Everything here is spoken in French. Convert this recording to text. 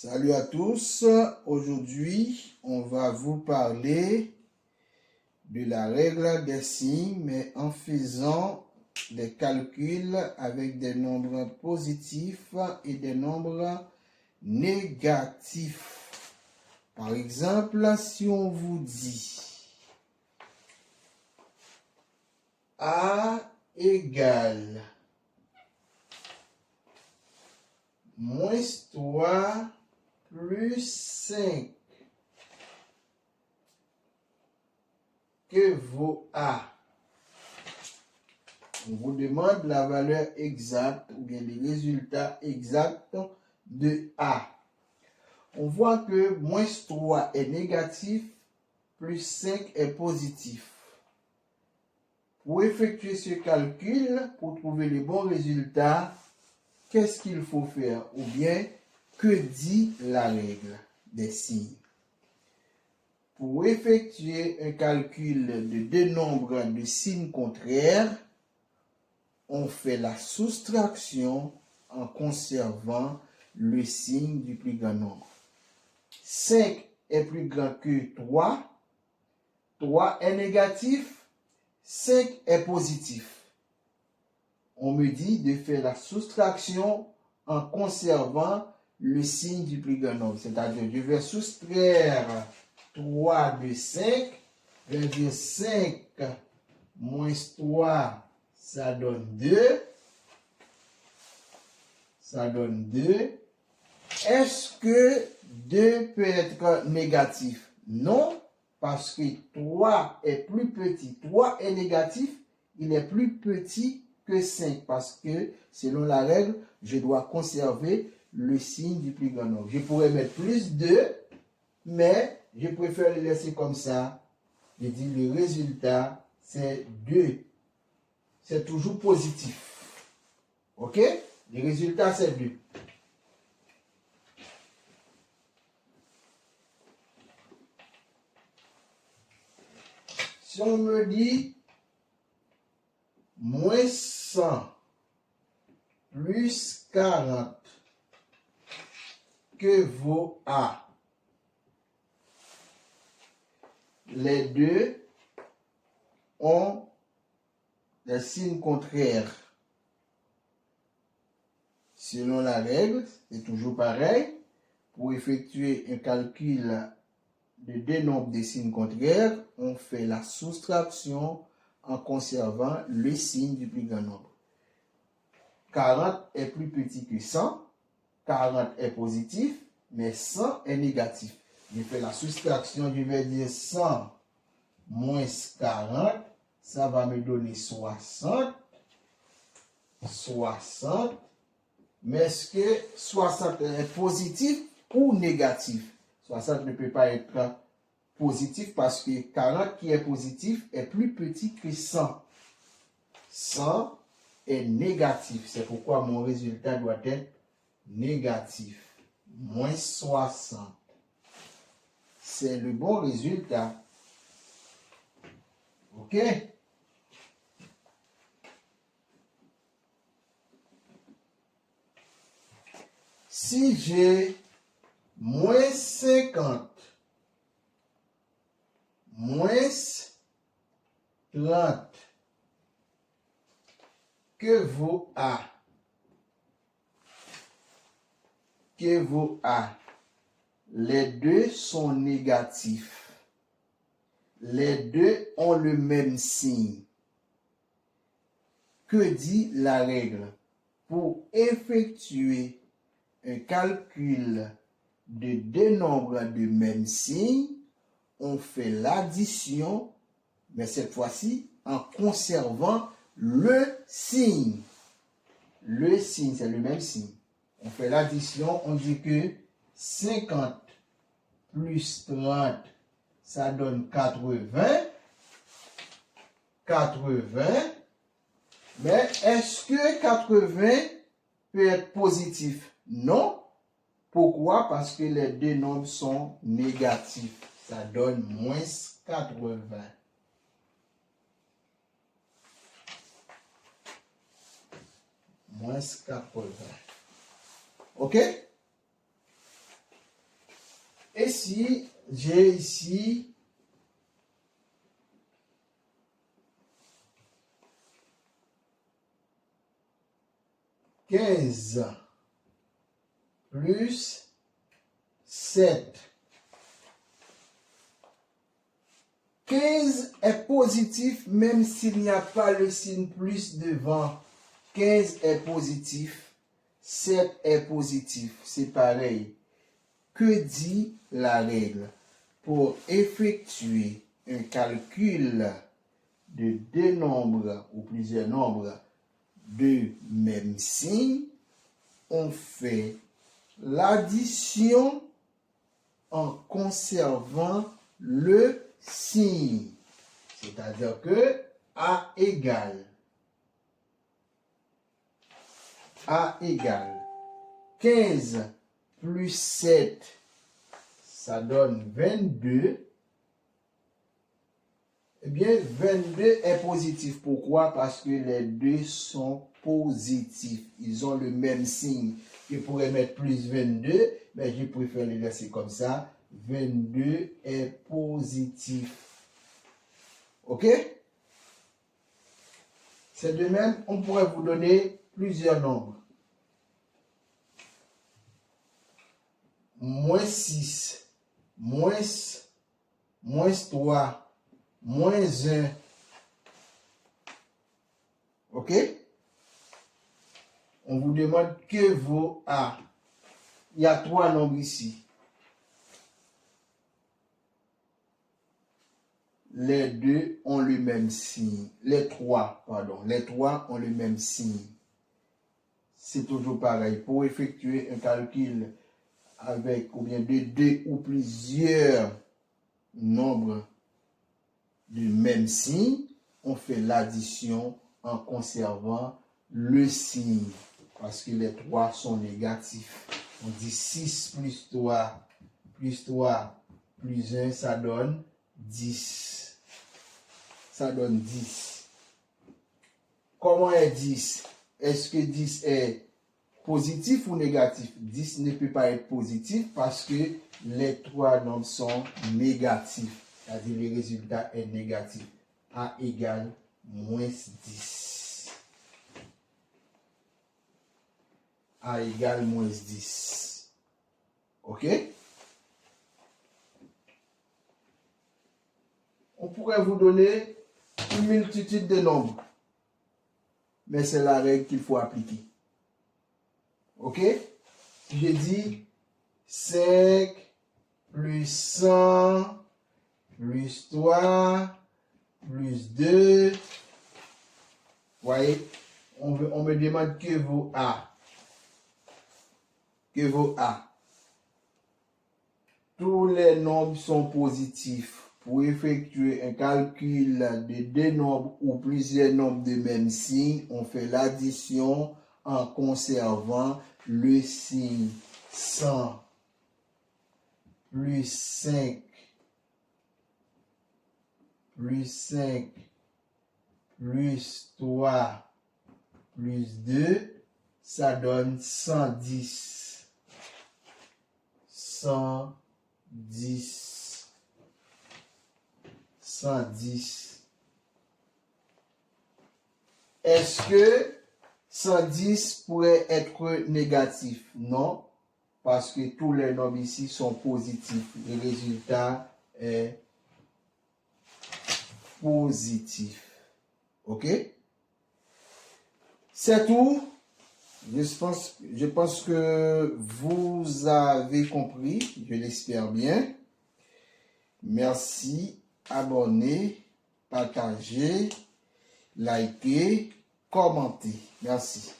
Salut à tous, aujourd'hui on va vous parler de la règle des signes mais en faisant des calculs avec des nombres positifs et des nombres négatifs. Par exemple, si on vous dit A égale moins 3 plus 5 que vaut A. On vous demande la valeur exacte ou bien les résultats exacts de A. On voit que moins 3 est négatif, plus 5 est positif. Pour effectuer ce calcul, pour trouver les bons résultats, qu'est-ce qu'il faut faire? Ou bien, que dit la règle des signes? Pour effectuer un calcul de deux nombres de signes contraires, on fait la soustraction en conservant le signe du plus grand nombre. 5 est plus grand que 3. 3 est négatif. 5 est positif. On me dit de faire la soustraction en conservant le signe du plus grand nombre. C'est-à-dire, je vais soustraire 3 de 5. Je vais dire 5 moins 3, ça donne 2. Ça donne 2. Est-ce que 2 peut être négatif? Non, parce que 3 est plus petit. 3 est négatif, il est plus petit que 5 parce que selon la règle, je dois conserver le signe du plus grand nombre. Je pourrais mettre plus 2, mais je préfère le laisser comme ça. Je dis le résultat, c'est 2. C'est toujours positif. Ok? Le résultat, c'est 2. Si on me dit moins 100 plus 40 que vaut A, les deux ont des signes contraires. Selon la règle, c'est toujours pareil. Pour effectuer un calcul de deux nombres de signes contraires, on fait la soustraction en conservant le signe du plus grand nombre. 40 est plus petit que 100. 40 est positif, mais 100 est négatif. Je fais la soustraction, je vais dire 100 moins 40, ça va me donner 60. 60. Mais est-ce que 60 est positif ou négatif? 60 ne peut pas être positif parce que 40 qui est positif est plus petit que 100. 100 est négatif. C'est pourquoi mon résultat doit être négatif. Moins 60. C'est le bon résultat. OK? Si j'ai moins 50, moins 30, que vaut A? Que vaut A? Les deux sont négatifs. Les deux ont le même signe. Que dit la règle? Pour effectuer un calcul de deux nombres de même signe, on fait l'addition, mais cette fois-ci en conservant le signe. Le signe, c'est le même signe. On fait l'addition, on dit que 50 plus 30, ça donne 80. 80. Mais est-ce que 80 peut être positif? Non. Pourquoi? Parce que les deux nombres sont négatifs. Ça donne moins 80. Moins 80. OK? Et si j'ai ici quinze plus 7. 15 est positif même s'il n'y a pas le signe plus devant. 15 est positif, 7 est positif. C'est pareil. Que dit la règle? Pour effectuer un calcul de deux nombres ou plusieurs nombres de même signe, on fait l'addition en conservant le signe. C'est-à-dire que A égale 15 plus 7, ça donne 22. Eh bien, 22 est positif. Pourquoi? Parce que les deux sont positifs. Ils ont le même signe. Je pourrais mettre plus 22, mais je préfère les laisser comme ça. 22 est positif. OK? C'est de même, on pourrait vous donner plusieurs nombres. Moins 6, moins 3, moins 1. OK? On vous demande que vaut A. Il y a 3 nombres ici. Les deux ont le même signe. Les trois ont le même signe. C'est toujours pareil. Pour effectuer un calcul avec ou bien de deux ou plusieurs nombres du même signe, on fait l'addition en conservant le signe. Parce que les 3 sont négatifs. On dit 6 plus 3 plus 1, ça donne 10. Ça donne 10. Comment est 10? Est-ce que 10 est positif ou négatif? 10 ne peut pas être positif parce que les 3 nombres sont négatifs. C'est-à-dire le résultat est négatif. A égale moins 10. A égale moins 10. OK? On pourrait vous donner une multitude de nombres. Mais c'est la règle qu'il faut appliquer. OK? J'ai dit 5 plus 100 plus 3 plus 2. Vous voyez? On me demande que vaut A. Que vaut A? Tous les nombres sont positifs. Pour effectuer un calcul de deux nombres ou plusieurs nombres de même signe, on fait l'addition en conservant le signe. 100 plus 5 plus 5 plus 3 plus 2, ça donne 110. 110. 110. Est-ce que 110 pourrait être négatif? Non, parce que tous les nombres ici sont positifs. Le résultat est positif. OK? C'est tout. Je pense que vous avez compris. Je l'espère bien. Merci. Abonnez, partagez, likez, commentez. Merci.